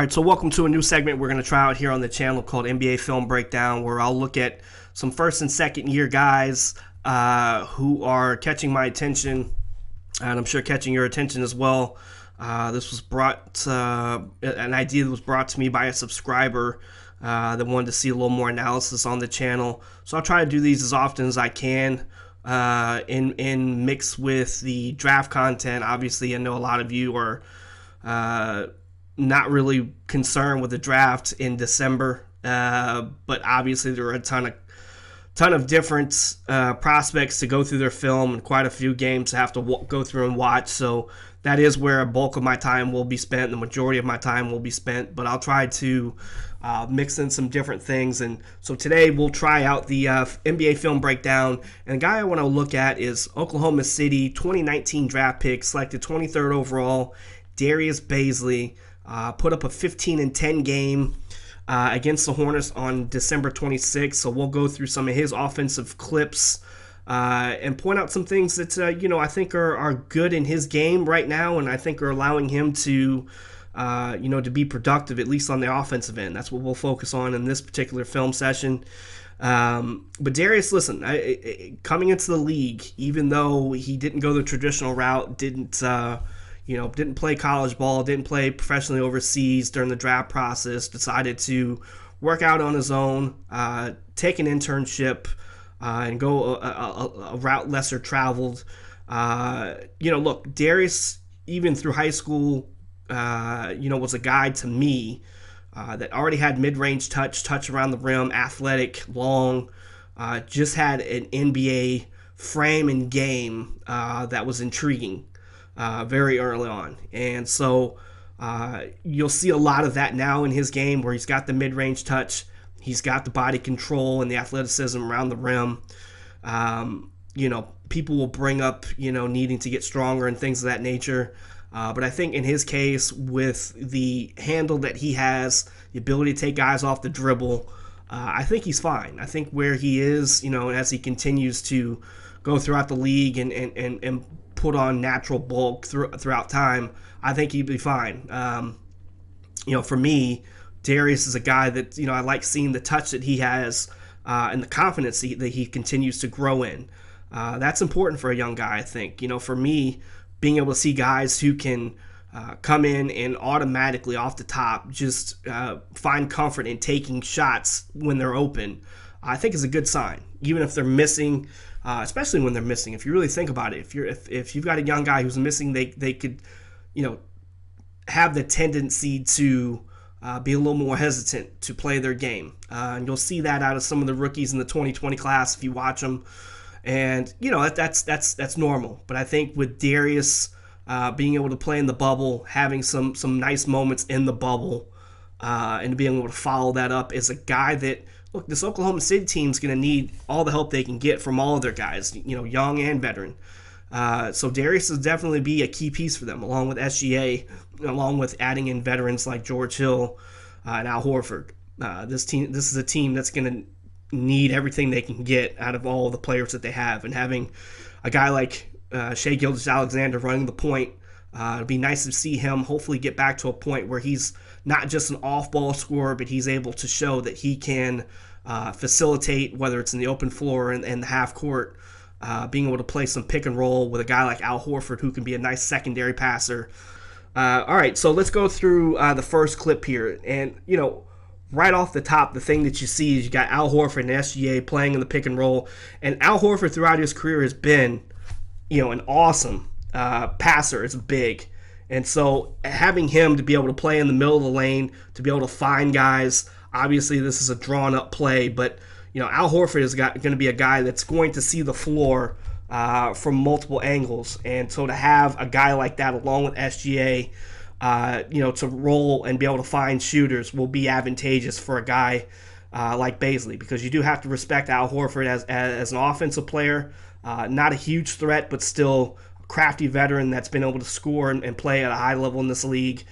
right, so welcome to a new segment we're going to try out here on the channel called NBA Film Breakdown, where I'll look at some first and second year guys who are catching my attention, and I'm sure catching your attention as well. This was an idea that was brought to me by a subscriber that wanted to see a little more analysis on the channel. So I'll try to do these as often as I can in mix with the draft content. Obviously, I know a lot of you are not really concerned with the draft in December, but obviously there are a ton of different prospects to go through their film and quite a few games to have to go through and watch. So that is where a bulk of my time will be spent. The majority of my time will be spent, but I'll try to mix in some different things. And so today we'll try out the NBA film breakdown. And the guy I want to look at is Oklahoma City 2019 draft pick, selected 23rd overall, Darius Bazley. Put up a 15-10 game against the Hornets on December 26th. So we'll go through some of his offensive clips and point out some things that I think are good in his game right now, and I think are allowing him to to be productive, at least on the offensive end. That's what we'll focus on in this particular film session. But Darius, listen, coming into the league, even though he didn't go the traditional route, didn't play college ball, didn't play professionally overseas during the draft process, decided to work out on his own, take an internship, and go a route lesser traveled. Look, Darius, even through high school, was a guy to me that already had mid-range touch around the rim, athletic, long, just had an NBA frame and game that was intriguing. Very early on. And so you'll see a lot of that now in his game, where he's got the mid-range touch, he's got the body control and the athleticism around the rim. People will bring up, needing to get stronger and things of that nature. But I think in his case, with the handle that he has, the ability to take guys off the dribble, I think he's fine. I think where he is, as he continues to go throughout the league and put on natural bulk throughout time, I think he'd be fine. For me, Darius is a guy that, I like seeing the touch that he has and the confidence that he continues to grow in. That's important for a young guy, I think. For me, being able to see guys who can come in and automatically off the top just find comfort in taking shots when they're open, I think is a good sign. Even if they're missing, especially when they're missing. If you really think about it, if you've got a young guy who's missing, they could, have the tendency to be a little more hesitant to play their game. And you'll see that out of some of the rookies in the 2020 class if you watch them. And that's normal. But I think with Darius being able to play in the bubble, having some nice moments in the bubble, and being able to follow that up as a guy that, look, this Oklahoma City team's going to need all the help they can get from all of their guys, young and veteran. So Darius will definitely be a key piece for them, along with SGA, along with adding in veterans like George Hill and Al Horford. This is a team that's going to need everything they can get out of all the players that they have, and having a guy like Shai Gilgeous-Alexander running the point, it'd be nice to see him hopefully get back to a point where he's not just an off-ball scorer, but he's able to show that he can facilitate, whether it's in the open floor and the half court, being able to play some pick and roll with a guy like Al Horford, who can be a nice secondary passer. All right, so let's go through the first clip here. And, right off the top, the thing that you see is you got Al Horford and SGA playing in the pick and roll. And Al Horford throughout his career has been, an awesome passer. It's big. And so having him to be able to play in the middle of the lane, to be able to find guys, obviously this is a drawn-up play, but, Al Horford is going to be a guy that's going to see the floor from multiple angles. And so to have a guy like that along with SGA, to roll and be able to find shooters will be advantageous for a guy like Bazley, because you do have to respect Al Horford as an offensive player. Not a huge threat, but still a crafty veteran that's been able to score and play at a high level in this league.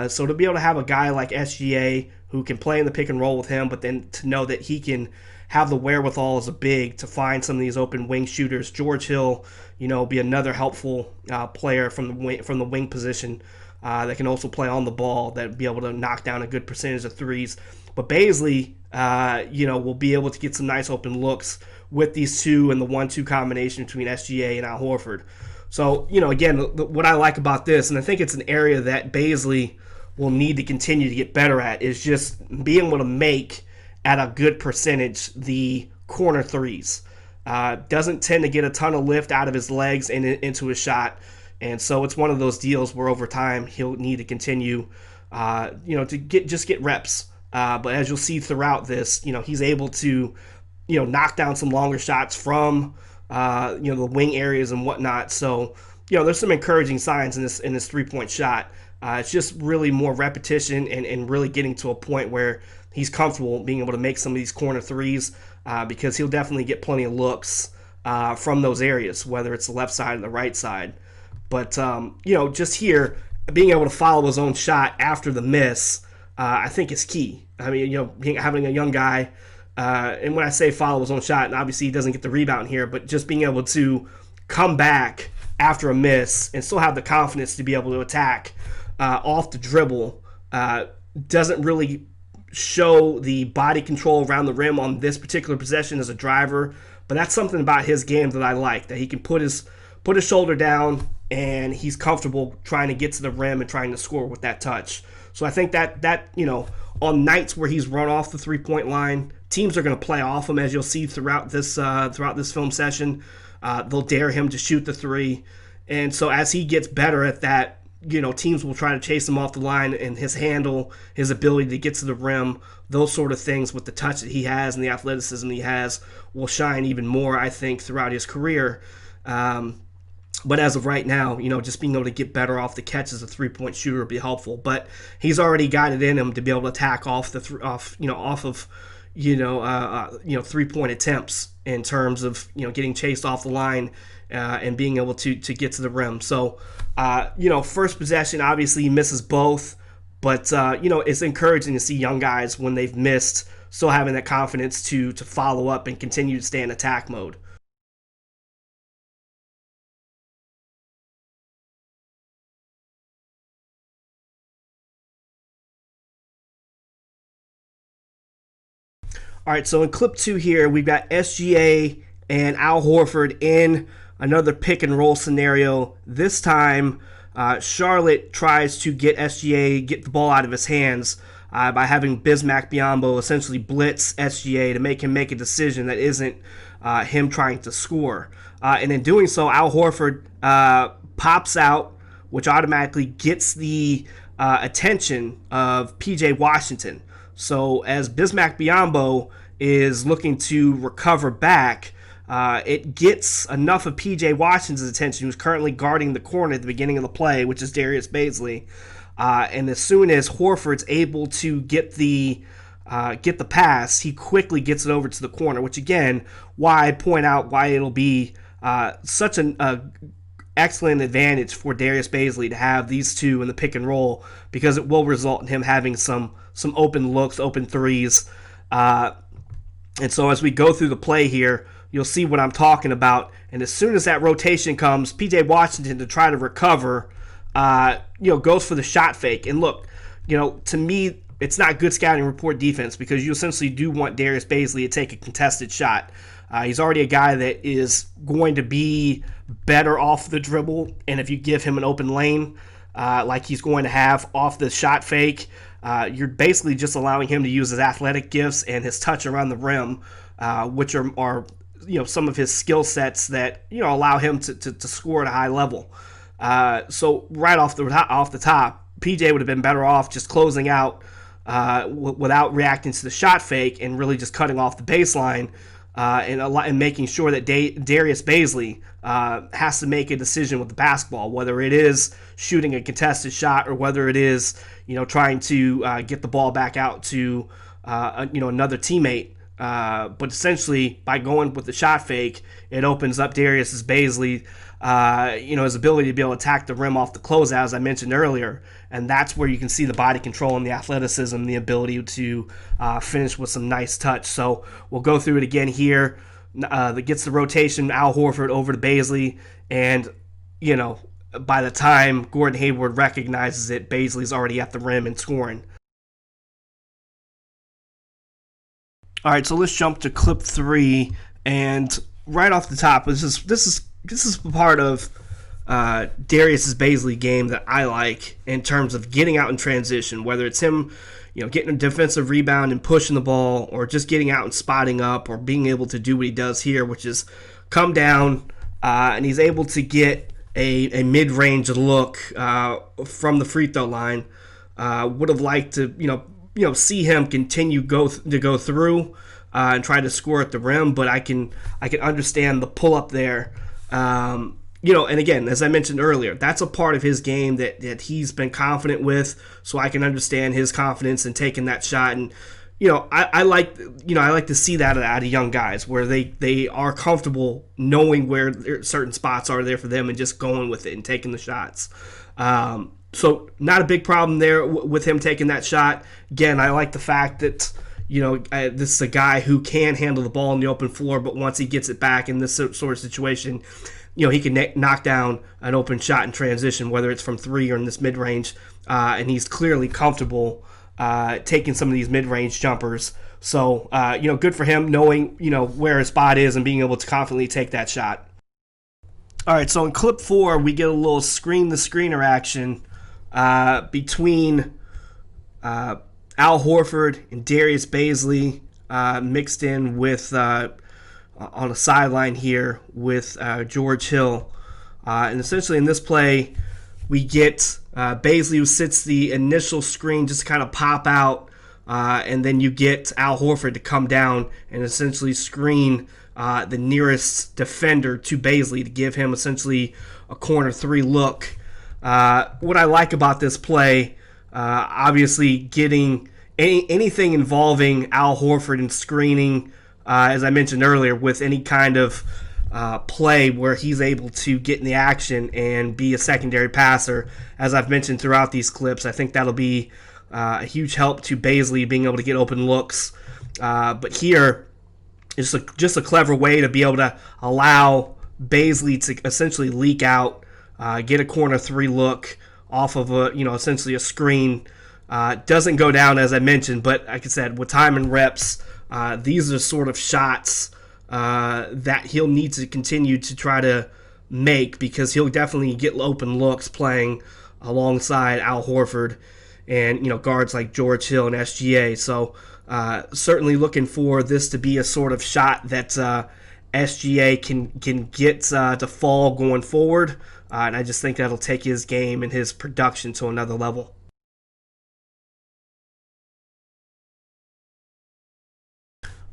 So to be able to have a guy like SGA who can play in the pick and roll with him, but then to know that he can have the wherewithal as a big to find some of these open wing shooters. George Hill, be another helpful player from the wing position. that can also play on the ball, that be able to knock down a good percentage of threes. But Bazley, will be able to get some nice open looks with these two and the 1-2 combination between SGA and Al Horford. So, again, what I like about this, and I think it's an area that Bazley will need to continue to get better at, is just being able to make at a good percentage the corner threes. Doesn't tend to get a ton of lift out of his legs and into his shot. And so it's one of those deals where over time he'll need to continue, to get reps. But as you'll see throughout this, he's able to, knock down some longer shots from, the wing areas and whatnot. So, there's some encouraging signs in this 3-point shot. It's just really more repetition and really getting to a point where he's comfortable being able to make some of these corner threes, because he'll definitely get plenty of looks from those areas, whether it's the left side or the right side. But, just here, being able to follow his own shot after the miss, I think is key. I mean, having a young guy, and when I say follow his own shot, and obviously he doesn't get the rebound here, but just being able to come back after a miss and still have the confidence to be able to attack off the dribble, doesn't really show the body control around the rim on this particular possession as a driver, but that's something about his game that I like, that he can put his shoulder down and he's comfortable trying to get to the rim and trying to score with that touch. So I think that on nights where he's run off the 3-point line, teams are going to play off him, as you'll see throughout this film session. They'll dare him to shoot the three, and so as he gets better at that, teams will try to chase him off the line, and his handle, his ability to get to the rim, those sort of things with the touch that he has and the athleticism he has will shine even more, I think, throughout his career. But as of right now, just being able to get better off the catch as a 3-point shooter would be helpful. But he's already got it in him to be able to attack off of 3-point attempts in terms of getting chased off the line and being able to get to the rim. So first possession, obviously he misses both, but it's encouraging to see young guys when they've missed still having that confidence to follow up and continue to stay in attack mode. All right, so in clip 2 here, we've got SGA and Al Horford in another pick and roll scenario. This time, Charlotte tries to get the ball out of his hands by having Bismack Biyombo essentially blitz SGA to make him make a decision that isn't him trying to score. And in doing so, Al Horford pops out, which automatically gets the attention of PJ Washington. So as Bismack Biyombo is looking to recover back, it gets enough of PJ Washington's attention, who's currently guarding the corner at the beginning of the play, which is Darius Bazley. And as soon as Horford's able to get the pass, he quickly gets it over to the corner, which again, why I point out why it'll be such an excellent advantage for Darius Bazley to have these two in the pick and roll, because it will result in him having some open looks, open threes. And so as we go through the play here, you'll see what I'm talking about. And as soon as that rotation comes, PJ Washington, to try to recover, goes for the shot fake. And look, to me, it's not good scouting report defense, because you essentially do want Darius Bazley to take a contested shot. He's already a guy that is going to be better off the dribble, and if you give him an open lane like he's going to have off the shot fake, you're basically just allowing him to use his athletic gifts and his touch around the rim, which are some of his skill sets that allow him to score at a high level. So right off the top, PJ would have been better off just closing out without reacting to the shot fake and really just cutting off the baseline. And making sure that Darius Bazley has to make a decision with the basketball, whether it is shooting a contested shot or whether it is trying to get the ball back out to another teammate. But essentially, by going with the shot fake, it opens up Darius Bazley, his ability to be able to attack the rim off the closeout, as I mentioned earlier. And that's where you can see the body control and the athleticism, the ability to finish with some nice touch. So we'll go through it again here. That gets the rotation, Al Horford over to Bazley. And, by the time Gordon Hayward recognizes it, Bazley's already at the rim and scoring. All right, so let's jump to clip 3, and right off the top, this is part of Darius's Bazley game that I like in terms of getting out in transition, whether it's him, getting a defensive rebound and pushing the ball, or just getting out and spotting up, or being able to do what he does here, which is come down, and he's able to get a mid-range look from the free throw line. Would have liked to, see him continue to go through and try to score at the rim, but I can understand the pull up there. And again, as I mentioned earlier, that's a part of his game that he's been confident with, so I can understand his confidence in taking that shot. And I like to see that out of young guys, where they are comfortable knowing where certain spots are there for them and just going with it and taking the shots. So not a big problem there with him taking that shot. Again, I like the fact that this is a guy who can handle the ball on the open floor, but once he gets it back in this sort of situation, he can knock down an open shot in transition, whether it's from 3 or in this mid-range, and he's clearly comfortable taking some of these mid-range jumpers. So, good for him knowing, where his spot is and being able to confidently take that shot. All right, so in clip 4, we get a little screen-the-screener action between Al Horford and Darius Bazley, mixed in with on a sideline here with George Hill. And essentially in this play, we get Bazley, who sits the initial screen just to kind of pop out, and then you get Al Horford to come down and essentially screen the nearest defender to Bazley to give him essentially a corner 3 look. What I like about this play, obviously getting anything involving Al Horford and screening, as I mentioned earlier, with any kind of play where he's able to get in the action and be a secondary passer. As I've mentioned throughout these clips, I think that'll be a huge help to Bazley being able to get open looks. But here, it's just a clever way to be able to allow Bazley to essentially leak out, get a corner 3 look off of essentially a screen. Doesn't go down, as I mentioned, but like I said, with time and reps, these are sort of shots that he'll need to continue to try to make, because he'll definitely get open looks playing alongside Al Horford and guards like George Hill and SGA. So certainly looking for this to be a sort of shot that SGA can get to fall going forward, and I just think that'll take his game and his production to another level.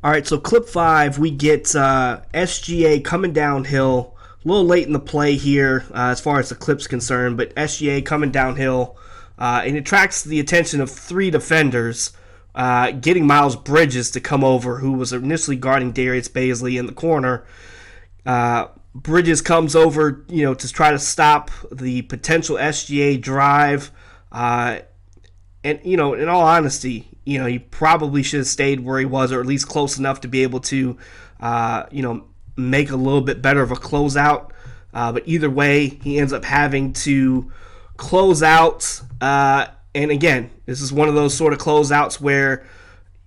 All right, so clip 5, we get SGA coming downhill. A little late in the play here as far as the clip's concerned, but SGA coming downhill, and it attracts the attention of 3 defenders, getting Miles Bridges to come over, who was initially guarding Darius Bazley in the corner. Bridges comes over, to try to stop the potential SGA drive. And, in all honesty, he probably should have stayed where he was, or at least close enough to be able to, make a little bit better of a closeout. But either way, he ends up having to close out. And again, this is one of those sort of closeouts where,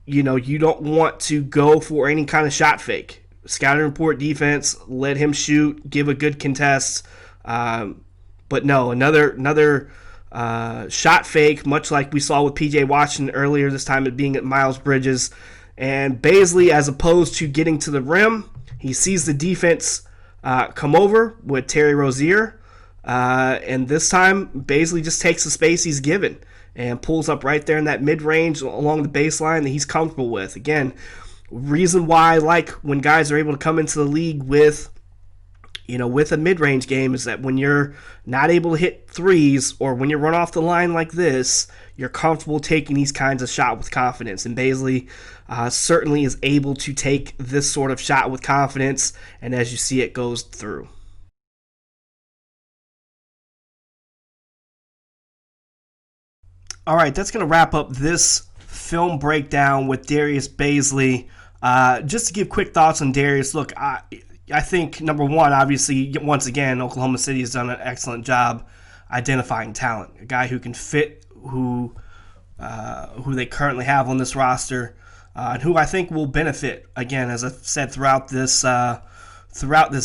you don't want to go for any kind of shot fake. Scouting report defense, let him shoot, give a good contest. But no, another shot fake, much like we saw with PJ Washington earlier, this time it being at Miles Bridges. And Bazley, as opposed to getting to the rim, he sees the defense come over with Terry Rozier. And this time, Bazley just takes the space he's given and pulls up right there in that mid-range along the baseline that he's comfortable with. Again, reason why I like when guys are able to come into the league with a mid-range game is that when you're not able to hit threes, or when you run off the line like this, you're comfortable taking these kinds of shots with confidence. And Bazley certainly is able to take this sort of shot with confidence, and as you see, it goes through. All right, that's going to wrap up this film breakdown with Darius Bazley. Just to give quick thoughts on Darius, look, I think number one, obviously, once again, Oklahoma City has done an excellent job identifying talent. A guy who can fit who they currently have on this roster, and who I think will benefit. Again, as I've said throughout this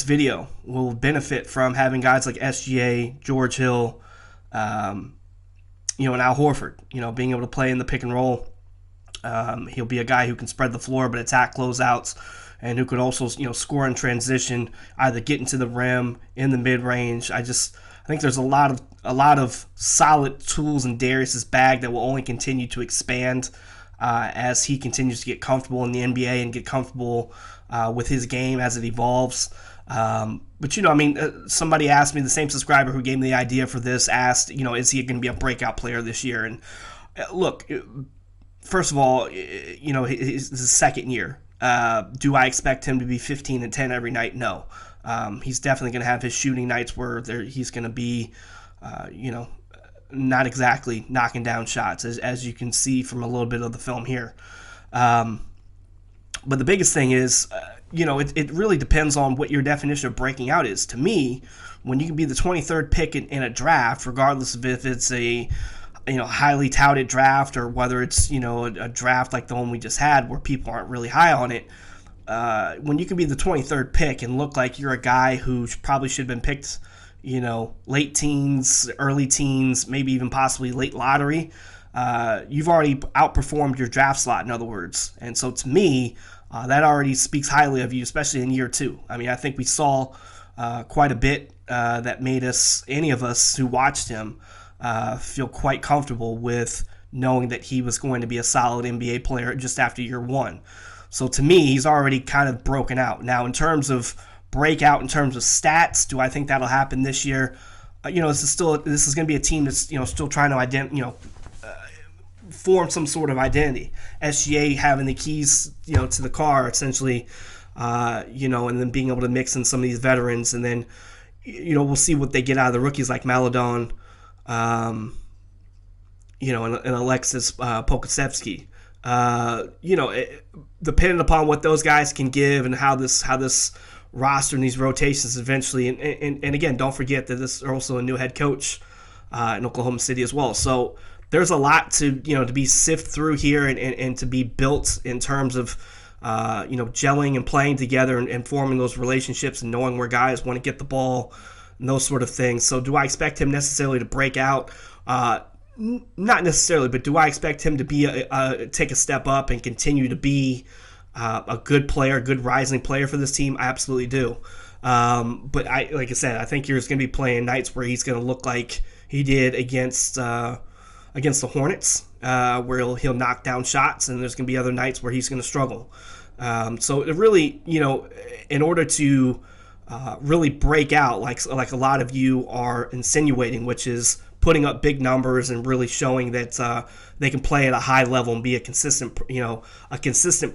video, will benefit from having guys like SGA, George Hill, and Al Horford. Being able to play in the pick and roll. He'll be a guy who can spread the floor but attack closeouts, and who could also score in transition, either get into the rim, in the mid range. I think there's a lot of solid tools in Darius's bag that will only continue to expand as he continues to get comfortable in the NBA and get comfortable with his game as it evolves. But somebody asked me, the same subscriber who gave me the idea for this asked, is he going to be a breakout player this year? And look, first of all, it's his second year. Do I expect him to be 15 and 10 every night? No. He's definitely going to have his shooting nights where he's going to be, not exactly knocking down shots, as you can see from a little bit of the film here. But the biggest thing is, it really depends on what your definition of breaking out is. To me, when you can be the 23rd pick in a draft, regardless of if it's a highly touted draft or whether it's a draft like the one we just had where people aren't really high on it, when you can be the 23rd pick and look like you're a guy who probably should have been picked late teens, early teens, maybe even possibly late lottery, you've already outperformed your draft slot, in other words. And so to me, that already speaks highly of you, especially in year two. I mean, I think we saw quite a bit that made any of us who watched him, feel quite comfortable with knowing that he was going to be a solid NBA player just after year one. So to me, he's already kind of broken out. Now, in terms of breakout, in terms of stats, do I think that'll happen this year? This is going to be a team that's still trying to form some sort of identity. SGA having the keys to the car essentially, and then being able to mix in some of these veterans, and then we'll see what they get out of the rookies like Maledon. And Alexis Pokusevski. Depending upon what those guys can give and how this roster and these rotations eventually, and again, don't forget that this is also a new head coach in Oklahoma City as well. So there's a lot to be sifted through here and to be built in terms of gelling and playing together and forming those relationships and knowing where guys want to get the ball and those sort of things. So do I expect him necessarily to break out? Not necessarily, but do I expect him to be take a step up and continue to be a good player, a good rising player for this team? I absolutely do. But like I said, I think he's going to be playing nights where he's going to look like he did against the Hornets, where he'll knock down shots, and there's going to be other nights where he's going to struggle. So it really, in order to really break out, like a lot of you are insinuating, which is putting up big numbers and really showing that they can play at a high level and be a consistent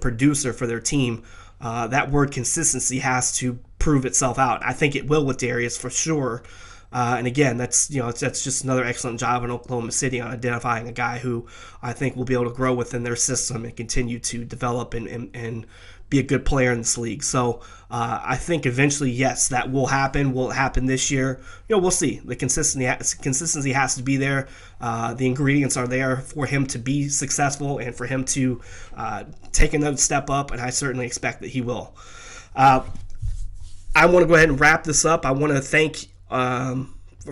producer for their team. That word consistency has to prove itself out. I think it will with Darius for sure. And again, that's just another excellent job in Oklahoma City on identifying a guy who I think will be able to grow within their system and continue to develop and be a good player in this league. So I think eventually, yes, that will happen. Will it happen this year? We'll see. The consistency has to be there. The ingredients are there for him to be successful and for him to take another step up, and I certainly expect that he will. I want to go ahead and wrap this up. I want to thank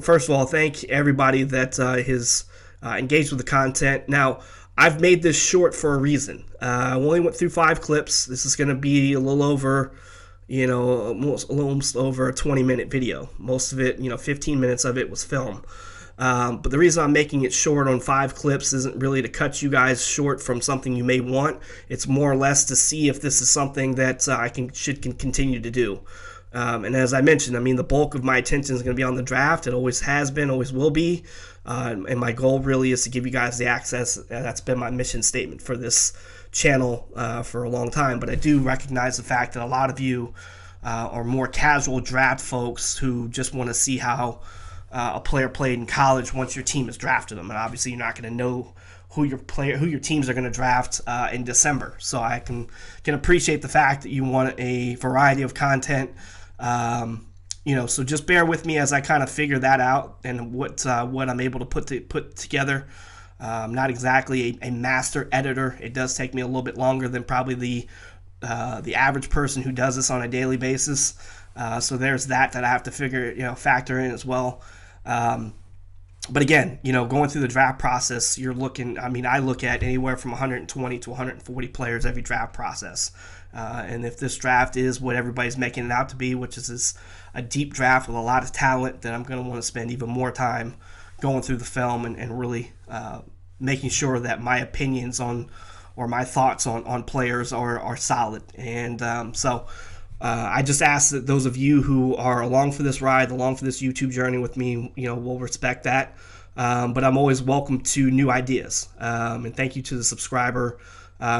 first of all, thank everybody that is engaged with the content. Now, I've made this short for a reason. I only went through 5 clips. This is going to be a little over, almost over a 20-minute video. Most of it, 15 minutes of it was film. But the reason I'm making it short on 5 clips isn't really to cut you guys short from something you may want. It's more or less to see if this is something that I can continue to do. And as I mentioned, the bulk of my attention is going to be on the draft. It always has been, always will be. And my goal really is to give you guys the access. That's been my mission statement for this channel for a long time. But I do recognize the fact that a lot of you are more casual draft folks who just want to see how a player played in college once your team has drafted them. And obviously you're not going to know who your teams are going to draft in December. So I can appreciate the fact that you want a variety of content. So just bear with me as I kind of figure that out and what I'm able to put together. I'm not exactly a master editor. It does take me a little bit longer than probably the average person who does this on a daily basis. So there's that I have to factor in as well. But again, going through the draft process, I look at anywhere from 120 to 140 players every draft process. And if this draft is what everybody's making it out to be, which is a deep draft with a lot of talent, then I'm going to want to spend even more time going through the film and really making sure that my opinions or my thoughts on players are solid. And I just ask that those of you who are along for this ride, along for this YouTube journey with me, will respect that. But I'm always welcome to new ideas. And thank you to the subscriber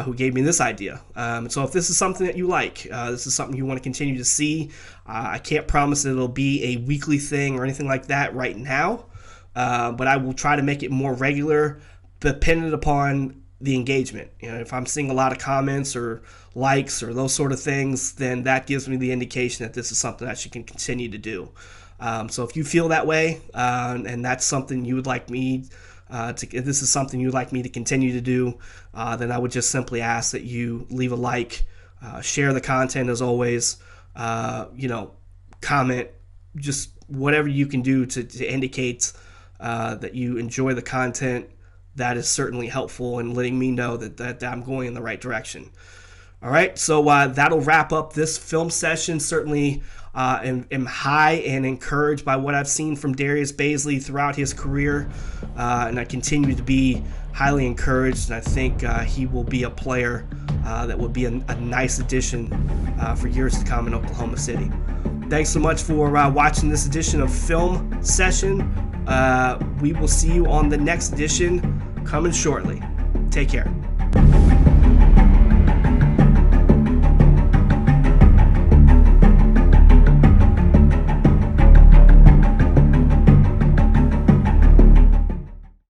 who gave me this idea. So if this is something that you like, this is something you want to continue to see, I can't promise that it'll be a weekly thing or anything like that right now. But I will try to make it more regular, dependent upon the engagement. If I'm seeing a lot of comments or likes or those sort of things, then that gives me the indication that this is something that you can continue to do. So if you feel that way, and that's something you would like me if this is something you'd like me to continue to do, then I would just simply ask that you leave a like, share the content as always, comment, just whatever you can do to indicate that you enjoy the content. That is certainly helpful in letting me know that I'm going in the right direction. All right, so that'll wrap up this film session. Certainly am high and encouraged by what I've seen from Darius Bazley throughout his career, and I continue to be highly encouraged, and I think he will be a player that will be a nice addition for years to come in Oklahoma City. Thanks so much for watching this edition of Film Session. We will see you on the next edition coming shortly. Take care.